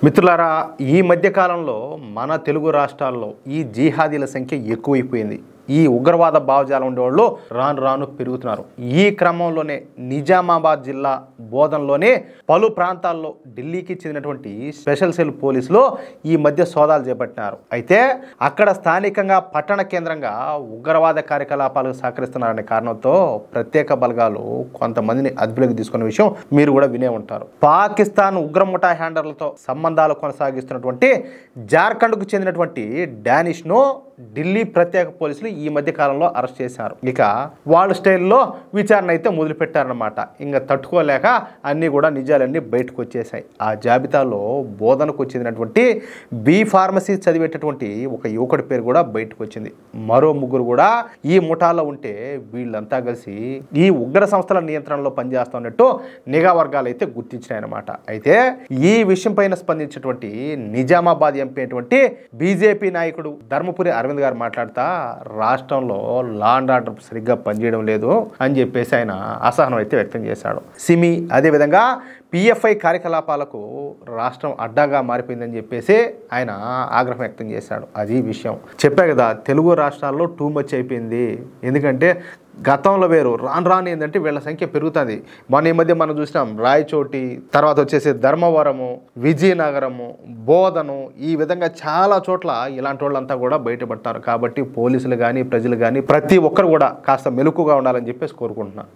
మిత్రులారా, ఈ మధ్య కాలంలో మన తెలుగు రాష్ట్రాల్లో ఈ జిహాదీల సంఖ్య ఎక్కువైపోయింది. ఈ ఉగ్రవాద భావజాలం ఉండేవాళ్ళు రాను రాను పెరుగుతున్నారు. ఈ క్రమంలోనే నిజామాబాద్ జిల్లా బోధనలోనే పలు ప్రాంతాల్లో ఢిల్లీకి చెందినటువంటి స్పెషల్ సెల్ పోలీసులు ఈ మధ్య సోదాలు చేపట్టినారు. అయితే అక్కడ స్థానికంగా పట్టణ కేంద్రంగా ఉగ్రవాద కార్యకలాపాలకు సహకరిస్తున్నారనే కారణంతో ప్రత్యేక బలగాలు కొంతమందిని అదుపులోకి తీసుకున్న విషయం మీరు కూడా వినే ఉంటారు. పాకిస్తాన్ ఉగ్రముఠా హ్యాండర్లతో సంబంధాలు కొనసాగిస్తున్నటువంటి జార్ఖండ్కు చెందినటువంటి డానిష్ను ఢిల్లీ ప్రత్యేక పోలీసులు ఈ మధ్య కాలంలో అరెస్ట్ చేశారు. ఇక వాళ్ళ స్టైల్లో విచారణ అయితే మొదలుపెట్టారనమాట. ఇంకా తట్టుకోలేక అన్నీ కూడా నిజాలన్నీ బయటకు వచ్చేసాయి. ఆ జాబితాలో బోధనకు చెందినటువంటి బి ఫార్మసీ చదివేటటువంటి ఒక యువకుడి పేరు కూడా బయటకు వచ్చింది. మరో ముగ్గురు కూడా ఈ ముఠాలో ఉంటే వీళ్ళంతా కలిసి ఈ ఉగ్ర సంస్థల నియంత్రణలో పనిచేస్తున్నట్టు నిఘా వర్గాలు అయితే గుర్తించినాయన్నమాట. అయితే ఈ విషయం పైన స్పందించినటువంటి నిజామాబాద్ ఎంపీ అయినటువంటి బీజేపీ నాయకుడు ధర్మపురి అరవింద్ గారు మాట్లాడుతా రాష్ట్రంలో లా అండ్ ఆర్డర్ సరిగ్గా పనిచేయడం లేదు అని చెప్పేసి ఆయన అసహనం అయితే వ్యక్తం చేశాడు. సిమి అదేవిధంగా పిఎఫ్ఐ కార్యకలాపాలకు రాష్ట్రం అడ్డాగా మారిపోయిందని చెప్పేసి ఆయన ఆగ్రహం వ్యక్తం చేశాడు. అది విషయం. చెప్పా కదా, తెలుగు రాష్ట్రాల్లో టూ మచ్ అయిపోయింది. ఎందుకంటే గతంలో వేరు, రాను రాను ఏంటంటే వీళ్ళ సంఖ్య పెరుగుతుంది. మన ఈ మధ్య మనం చూసినాం రాయచోటి, తర్వాత వచ్చేసి ధర్మవరము, విజయనగరము, బోధను, ఈ విధంగా చాలా చోట్ల ఇలాంటి వాళ్ళంతా కూడా బయటపడతారు. కాబట్టి పోలీసులు కానీ ప్రజలు కానీ ప్రతి ఒక్కరు కూడా కాస్త మెలకుగా ఉండాలని చెప్పేసి కోరుకుంటున్నాను.